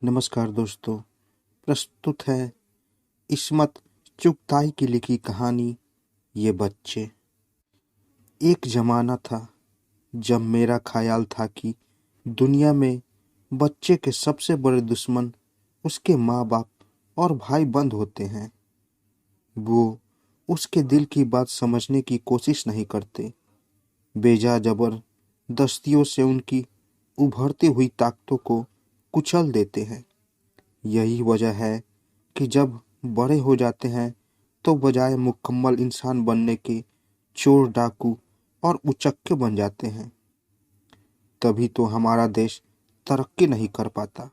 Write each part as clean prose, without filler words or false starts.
नमस्कार दोस्तों। प्रस्तुत है इस्मत चुगताई की लिखी कहानी ये बच्चे। एक ज़माना था जब मेरा ख्याल था कि दुनिया में बच्चे के सबसे बड़े दुश्मन उसके माँ बाप और भाई बंद होते हैं। वो उसके दिल की बात समझने की कोशिश नहीं करते, बेजा जबरदस्तियों से उनकी उभरती हुई ताकतों को कुचल देते हैं। यही वजह है कि जब बड़े हो जाते हैं तो बजाय मुकम्मल इंसान बनने के चोर डाकू और उचक्के बन जाते हैं। तभी तो हमारा देश तरक्की नहीं कर पाता।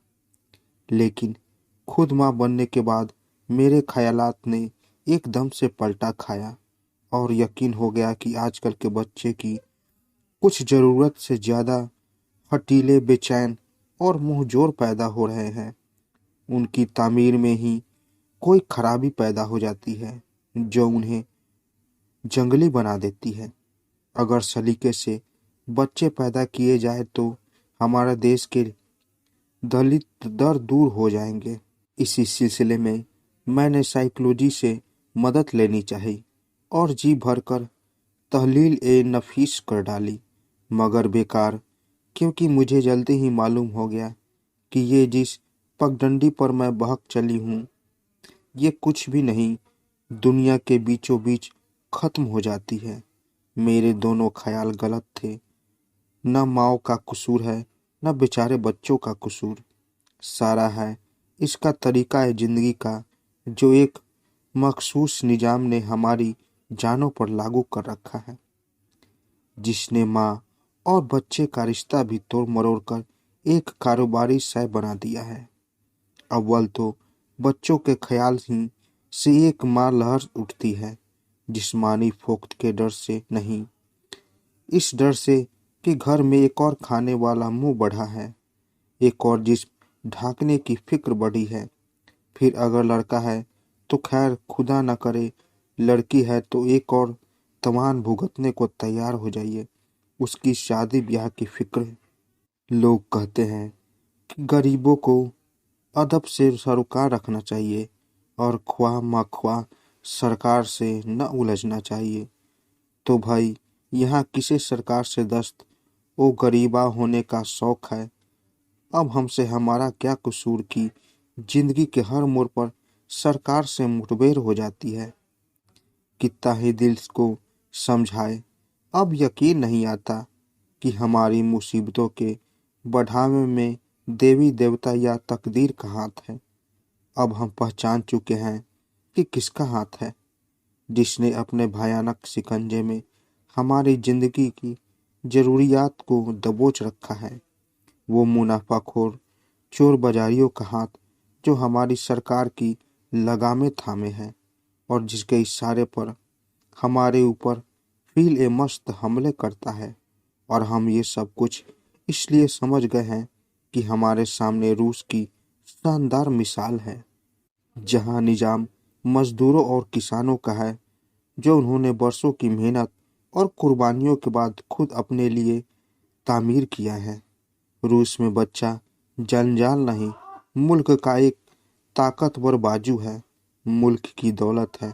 लेकिन खुद माँ बनने के बाद मेरे ख्यालात ने एकदम से पलटा खाया और यकीन हो गया कि आजकल के बच्चे की कुछ ज़रूरत से ज़्यादा हठीले, बेचैन और मुंहजोर पैदा हो रहे हैं। उनकी तामीर में ही कोई खराबी पैदा हो जाती है जो उन्हें जंगली बना देती है। अगर सलीके से बच्चे पैदा किए जाए तो हमारे देश के दलित दर दूर हो जाएंगे। इसी सिलसिले में मैंने साइकोलॉजी से मदद लेनी चाहिए और जी भरकर तहलील ए नफीस कर डाली, मगर बेकार, क्योंकि मुझे जल्दी ही मालूम हो गया कि ये जिस पगडंडी पर मैं बहक चली हूँ ये कुछ भी नहीं, दुनिया के बीचों बीच खत्म हो जाती है। मेरे दोनों ख्याल गलत थे। न माँ का कसूर है, न बेचारे बच्चों का कसूर। सारा है इसका तरीका है जिंदगी का, जो एक मखसूस निजाम ने हमारी जानों पर लागू कर रखा है, जिसने माँ और बच्चे का रिश्ता भी तोड़ मरोड़ कर एक कारोबारी शय बना दिया है। अव्वल तो बच्चों के ख्याल ही से एक माँ लहर उठती है, जिस्मानी फोक्त के डर से नहीं, इस डर से कि घर में एक और खाने वाला मुंह बढ़ा है, एक और जिस्म ढांकने की फिक्र बढ़ी है। फिर अगर लड़का है तो खैर खुदा न करे, लड़की है तो एक और तवान भुगतने को तैयार हो जाइए, उसकी शादी ब्याह की फिक्र। लोग कहते हैं कि गरीबों को अदब से सरोकार रखना चाहिए और ख्वाह मख्वाह सरकार से न उलझना चाहिए। तो भाई, यहाँ किसे सरकार से दस्त ओ गरीबा होने का शौक है? अब हमसे हमारा क्या कसूर कि जिंदगी के हर मोड़ पर सरकार से मुठभेड़ हो जाती है। कितना ही दिल को समझाए, अब यकीन नहीं आता कि हमारी मुसीबतों के बढ़ावे में देवी देवता या तकदीर का हाथ है। अब हम पहचान चुके हैं कि किसका हाथ है, जिसने अपने भयानक शिकंजे में हमारी जिंदगी की जरूरियात को दबोच रखा है। वो मुनाफाखोर चोर बाजारियों का हाथ, जो हमारी सरकार की लगामें थामे है और जिसके इशारे पर हमारे ऊपर फील ए मस्त हमले करता है। और हम ये सब कुछ इसलिए समझ गए हैं कि हमारे सामने रूस की शानदार मिसाल है, जहां निजाम मजदूरों और किसानों का है, जो उन्होंने बरसों की मेहनत और कुर्बानियों के बाद खुद अपने लिए तामीर किया है। रूस में बच्चा जंजाल नहीं, मुल्क का एक ताकतवर बाजू है, मुल्क की दौलत है,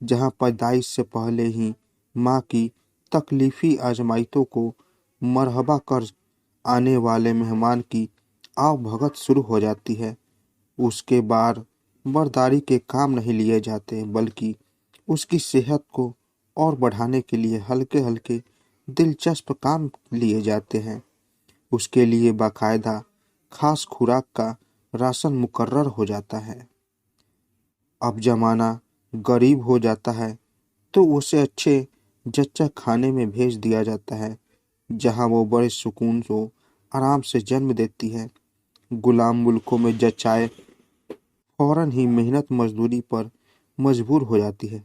जहां पैदाइश से पहले ही माँ की तकलीफी आजमाइशों को मरहबा कर आने वाले मेहमान की आव भगत शुरू हो जाती है। उसके बार बर्दारी के काम नहीं लिए जाते, बल्कि उसकी सेहत को और बढ़ाने के लिए हल्के हल्के दिलचस्प काम लिए जाते हैं। उसके लिए बाकायदा खास खुराक का राशन मुकर्रर हो जाता है। अब जमाना गरीब हो जाता है तो उसे अच्छे जच्चा खाने में भेज दिया जाता है, जहां वो बड़े सुकून से आराम से जन्म देती है। गुलाम मुल्कों में जच्चाए फौरन ही मेहनत मजदूरी पर मजबूर हो जाती है,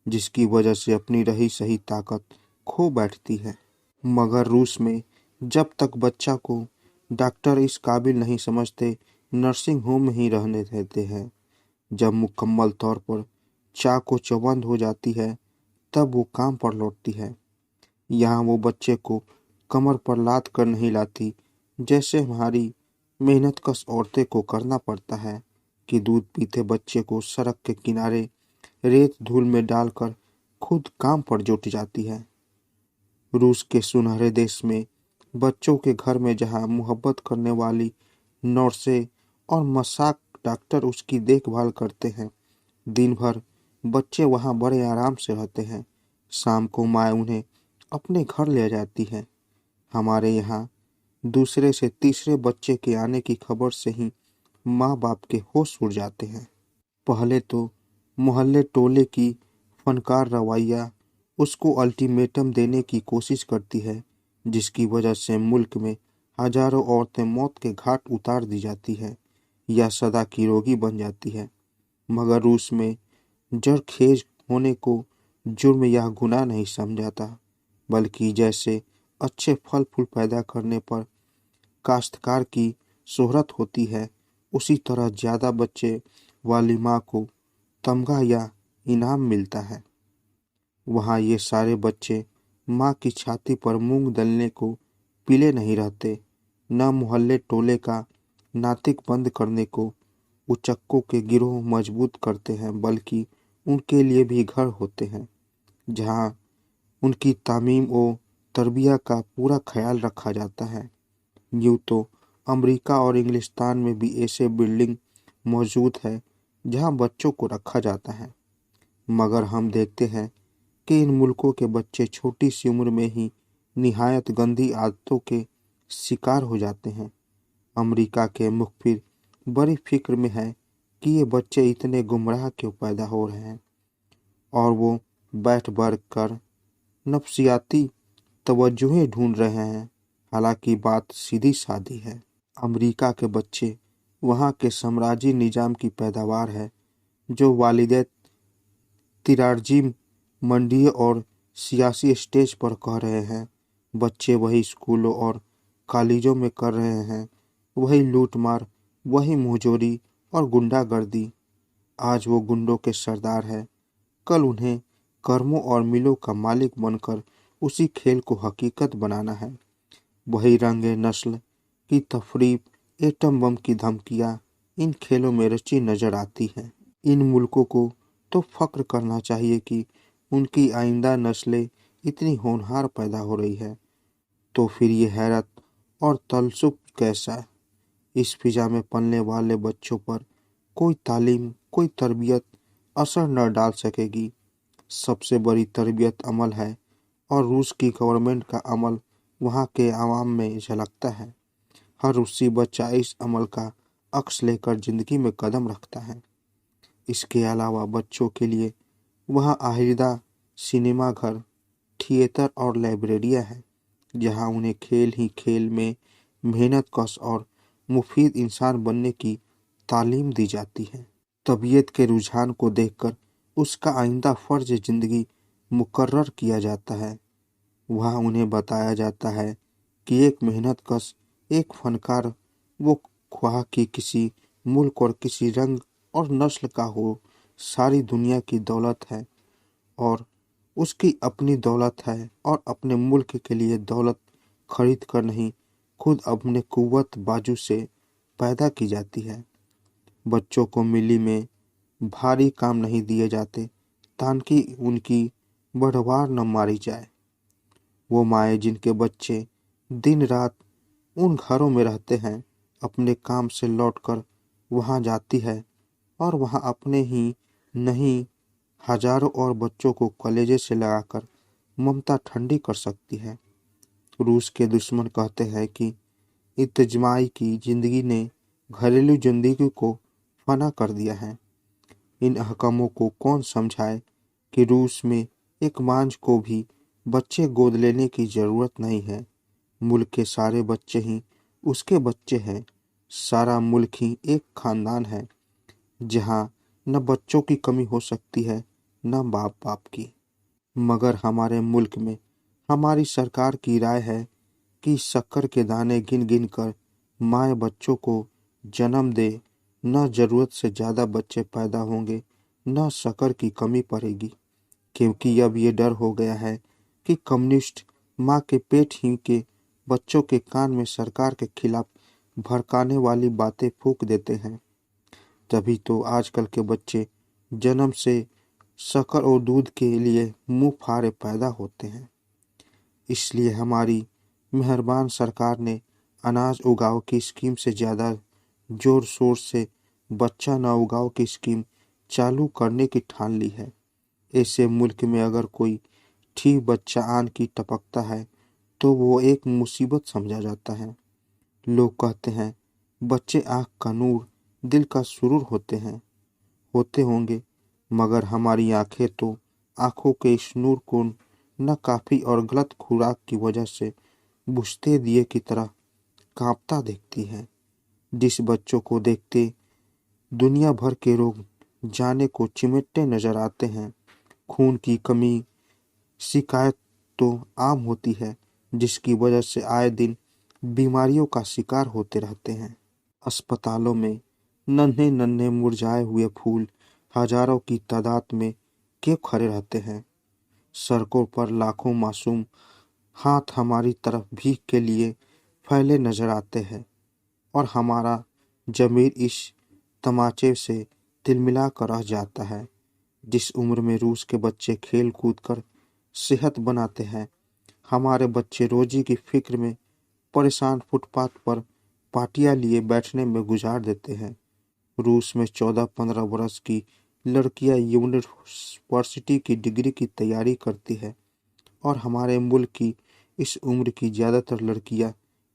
जिसकी वजह से अपनी रही सही ताकत खो बैठती है। मगर रूस में जब तक बच्चा को डॉक्टर इस काबिल नहीं समझते, नर्सिंग होम में ही रहने देते हैं। जब मुकम्मल तौर पर चाको चौबंद हो जाती है, तब वो काम पर लौटती है। यहाँ वो बच्चे को कमर पर लाद कर नहीं लाती, जैसे हमारी मेहनतकश औरतें को करना पड़ता है कि दूध पीते बच्चे को सड़क के किनारे रेत धूल में डालकर खुद काम पर जुट जाती है। रूस के सुनहरे देश में बच्चों के घर में जहां मोहब्बत करने वाली नर्सें और मसाक डॉक्टर उसकी देखभाल करते हैं, दिन भर बच्चे वहां बड़े आराम से रहते हैं। शाम को माँ उन्हें अपने घर ले जाती है। हमारे यहाँ दूसरे से तीसरे बच्चे के आने की खबर से ही माँ बाप के होश उड़ जाते हैं। पहले तो मोहल्ले टोले की फनकार रवैया उसको अल्टीमेटम देने की कोशिश करती है, जिसकी वजह से मुल्क में हजारों औरतें मौत के घाट उतार दी जाती है या सदा की रोगी बन जाती है। मगर रूस में जरखेज होने को जुर्म या गुनाह नहीं समझाता, बल्कि जैसे अच्छे फल फूल पैदा करने पर काश्तकार की शोहरत होती है, उसी तरह ज्यादा बच्चे वाली माँ को तमगा या इनाम मिलता है। वहाँ ये सारे बच्चे माँ की छाती पर मूंग दलने को पीले नहीं रहते, न मोहल्ले टोले का नातिक बंद करने को उचक्कों के गिरोह मजबूत करते हैं, बल्कि उनके लिए भी घर होते हैं जहाँ उनकी तामीम व तरबिया का पूरा ख्याल रखा जाता है। यूँ तो अमेरिका और इंग्लिस्तान में भी ऐसे बिल्डिंग मौजूद है जहाँ बच्चों को रखा जाता है, मगर हम देखते हैं कि इन मुल्कों के बच्चे छोटी सी उम्र में ही निहायत गंदी आदतों के शिकार हो जाते हैं। अमेरिका के मुखबिर बड़ी फिक्र में है कि ये बच्चे इतने गुमराह क्यों पैदा हो रहे हैं और वो बैठ बढ़ कर नफ्सियाती तवज्जुहें ढूंढ रहे हैं। हालांकि बात सीधी सादी है। अमेरिका के बच्चे वहाँ के साम्राज्य निजाम की पैदावार है, जो वालिदैत तिरारजीम मंडियों और सियासी स्टेज पर कह रहे हैं। बच्चे वही स्कूलों और कॉलेजों में कर रहे हैं, वही लूटमार, वही मुंहजोरी और गुंडागर्दी। आज वो गुंडों के सरदार है, कल उन्हें कर्मों और मिलों का मालिक बनकर उसी खेल को हकीकत बनाना है। वही रंगे नस्ल की तफरीक, एटम बम की धमकियां इन खेलों में रची नजर आती हैं। इन मुल्कों को तो फक्र करना चाहिए कि उनकी आइंदा नस्लें इतनी होनहार पैदा हो रही है। तो फिर ये हैरत और तसल्लुफ कैसा? इस फिजा में पलने वाले बच्चों पर कोई तालीम, कोई तरबियत असर न डाल सकेगी। सबसे बड़ी तरबियत अमल है, और रूस की गवर्नमेंट का अमल वहाँ के आवाम में झलकता है। हर रूसी बच्चा इस अमल का अक्स लेकर जिंदगी में कदम रखता है। इसके अलावा बच्चों के लिए वहाँ आहिदा सिनेमा घर, थिएटर और लाइब्रेरियाँ हैं, जहाँ उन्हें खेल ही खेल में मेहनत कश और मुफीद इंसान बनने की तालीम दी जाती है। तबीयत के रुझान को देखकर उसका आइंदा फ़र्ज ज़िंदगी मुकर्रर किया जाता है। वहाँ उन्हें बताया जाता है कि एक मेहनतकश, एक फनकार, वो ख्वाह कि किसी मुल्क और किसी रंग और नस्ल का हो, सारी दुनिया की दौलत है और उसकी अपनी दौलत है, और अपने मुल्क के लिए दौलत खरीद कर नहीं, खुद अपने कुव्वत बाजू से पैदा की जाती है। बच्चों को मिली में भारी काम नहीं दिए जाते ताकि उनकी बढ़वार न मारी जाए। वो माएँ जिनके बच्चे दिन रात उन घरों में रहते हैं, अपने काम से लौटकर वहाँ जाती है और वहाँ अपने ही नहीं हजारों और बच्चों को कलेजे से लगाकर ममता ठंडी कर सकती है। रूस के दुश्मन कहते हैं कि इत्तेजाई की जिंदगी ने घरेलू जिंदगी को फना कर दिया है। इन अहकामों को कौन समझाए कि रूस में एक मांझ को भी बच्चे गोद लेने की जरूरत नहीं है। मुल्क के सारे बच्चे ही उसके बच्चे हैं। सारा मुल्क ही एक खानदान है, जहाँ न बच्चों की कमी हो सकती है, न बाप बाप की। मगर हमारे मुल्क में हमारी सरकार की राय है कि शक्कर के दाने गिन गिन कर माए बच्चों को जन्म दे, न जरूरत से ज़्यादा बच्चे पैदा होंगे, न शक्कर की कमी पड़ेगी, क्योंकि अब ये डर हो गया है कि कम्युनिस्ट माँ के पेट ही के बच्चों के कान में सरकार के खिलाफ भड़काने वाली बातें फूंक देते हैं। तभी तो आजकल के बच्चे जन्म से शक्कर और दूध के लिए मुंह फाड़े पैदा होते हैं। इसलिए हमारी मेहरबान सरकार ने अनाज उगाओ की स्कीम से ज़्यादा जोर शोर से बच्चा न उगाओ की स्कीम चालू करने की ठान ली है। ऐसे मुल्क में अगर कोई ठीक बच्चा आन की टपकता है तो वो एक मुसीबत समझा जाता है। लोग कहते हैं बच्चे आँख का नूर, दिल का सुरूर होते होंगे, मगर हमारी आंखें तो आंखों के इस नूर को नाकाफी और गलत खुराक की वजह से बुझते दिए की तरह कांपता देखती है। जिस बच्चों को देखते दुनिया भर के रोग जाने को चिमटते नजर आते हैं। खून की कमी शिकायत तो आम होती है, जिसकी वजह से आए दिन बीमारियों का शिकार होते रहते हैं। अस्पतालों में नन्हे नन्हे मुरझाए हुए फूल हजारों की तादाद में क्यों खड़े रहते हैं। सड़कों पर लाखों मासूम हाथ हमारी तरफ भीख के लिए फैले नजर आते हैं और हमारा जमीर इस तमाचे से तिलमिला कर रह जाता है। जिस उम्र में रूस के बच्चे खेल कूद कर सेहत बनाते हैं, हमारे बच्चे रोजी की फिक्र में परेशान फुटपाथ पर पाटियां लिए बैठने में गुजार देते हैं। रूस में 14-15 वर्ष की लड़कियां यूनिवर्सिटी की डिग्री की तैयारी करती है और हमारे मुल्क की इस उम्र की ज़्यादातर लड़कियां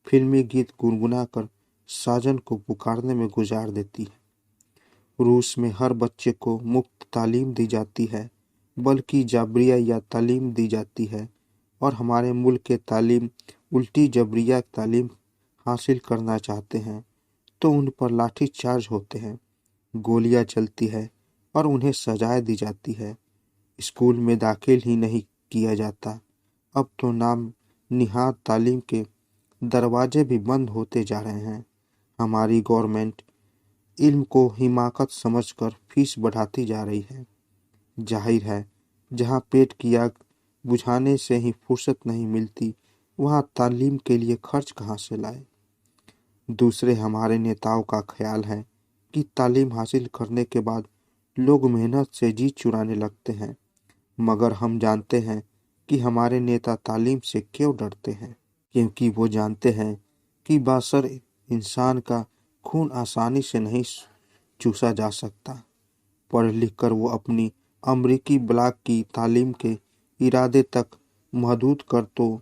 फिल्मी गीत गुनगुनाकर साजन को पुकारने में गुजार देती है। रूस में हर बच्चे को मुफ्त तालीम दी जाती है, बल्कि जबरिया या तालीम दी जाती है, और हमारे मुल्क के तालीम उल्टी जबरिया तालीम हासिल करना चाहते हैं तो उन पर लाठी चार्ज होते हैं, गोलियां चलती है और उन्हें सजाएं दी जाती है। स्कूल में दाखिल ही नहीं किया जाता। अब तो नाम निहात तालीम के दरवाजे भी बंद होते जा रहे हैं। हमारी गवर्नमेंट इल्म को हिमाकत समझकर फीस बढ़ाती जा रही है। जाहिर है, जहाँ पेट की आग बुझाने से ही फुर्सत नहीं मिलती, वहाँ तालीम के लिए खर्च कहाँ से लाए। दूसरे हमारे नेताओं का ख्याल है कि तालीम हासिल करने के बाद लोग मेहनत से जी चुराने लगते हैं, मगर हम जानते हैं कि हमारे नेता तालीम से क्यों डरते हैं। क्योंकि वो जानते हैं कि बासर इंसान का खून आसानी से नहीं चूसा जा सकता। पढ़ लिख कर वो अपनी अमरीकी ब्लॉक की तालीम के इरादे तक महदूद कर तो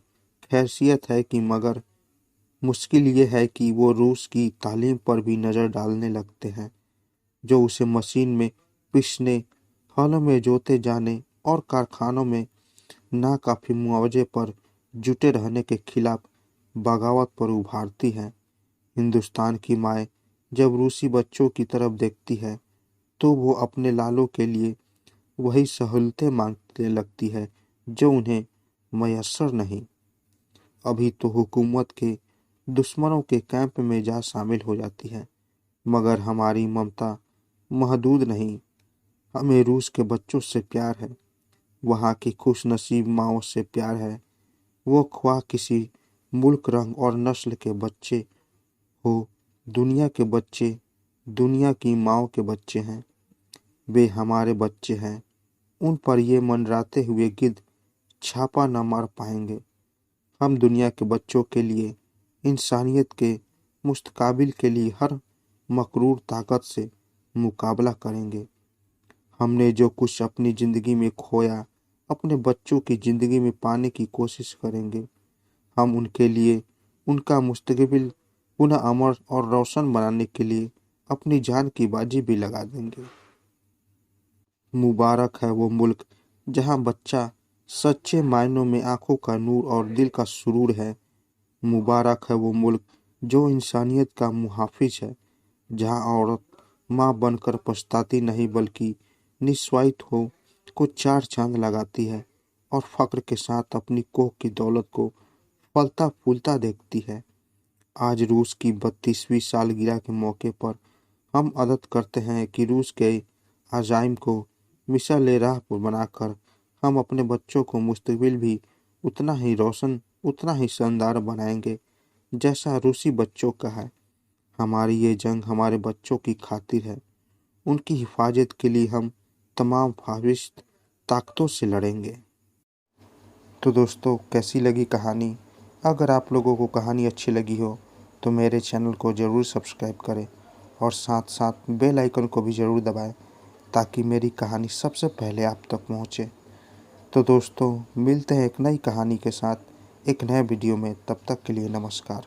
हैसियत है कि, मगर मुश्किल ये है कि वो रूस की तालीम पर भी नज़र डालने लगते हैं, जो उसे मशीन में पीसने, हलों में जोते जाने और कारखानों में नाकाफी मुआवजे पर जुटे रहने के खिलाफ बगावत पर उभारती है। हिंदुस्तान की माएँ जब रूसी बच्चों की तरफ देखती है तो वो अपने लालों के लिए वही सहूलतें मांगने लगती है जो उन्हें मयस्सर नहीं। अभी तो हुकूमत के दुश्मनों के कैंप में जा शामिल हो जाती है, मगर हमारी ममता महदूद नहीं। हमें रूस के बच्चों से प्यार है, वहाँ की खुशनसीब माँओं से प्यार है। वो ख्वाह किसी मुल्क, रंग और नस्ल के बच्चे हो, दुनिया के बच्चे दुनिया की माँओं के बच्चे हैं। वे हमारे बच्चे हैं। उन पर ये मंडराते हुए गिद्ध छापा न मार पाएंगे। हम दुनिया के बच्चों के लिए, इंसानियत के मुस्तकाबिल के लिए हर मकरूर ताकत से मुकाबला करेंगे। हमने जो कुछ अपनी ज़िंदगी में खोया, अपने बच्चों की ज़िंदगी में पाने की कोशिश करेंगे। हम उनके लिए उनका मुस्तकबिल पुनः अमर और रोशन बनाने के लिए अपनी जान की बाजी भी लगा देंगे। मुबारक है वो मुल्क जहाँ बच्चा सच्चे मायनों में आंखों का नूर और दिल का सुरूर है। मुबारक है वो मुल्क जो इंसानियत का मुहाफिज है, जहाँ औरत माँ बनकर पछताती नहीं बल्कि निस्वार्थ हो को चार चांद लगाती है और फक्र के साथ अपनी कोख की दौलत को फलता फूलता देखती है। आज रूस की 32वीं सालगिरह के मौके पर हम अदद करते हैं कि रूस के अजाइम को मिसाल राह पर बनाकर हम अपने बच्चों को मुस्तकबिल भी उतना ही रोशन, उतना ही शानदार बनाएंगे जैसा रूसी बच्चों का है। हमारी ये जंग हमारे बच्चों की खातिर है। उनकी हिफाजत के लिए हम तमाम फासिस्ट ताकतों से लड़ेंगे। तो दोस्तों, कैसी लगी कहानी? अगर आप लोगों को कहानी अच्छी लगी हो तो मेरे चैनल को ज़रूर सब्सक्राइब करें और साथ साथ बेल आइकन को भी ज़रूर दबाएं ताकि मेरी कहानी सबसे पहले आप तक पहुंचे। तो दोस्तों, मिलते हैं एक नई कहानी के साथ एक नए वीडियो में। तब तक के लिए नमस्कार।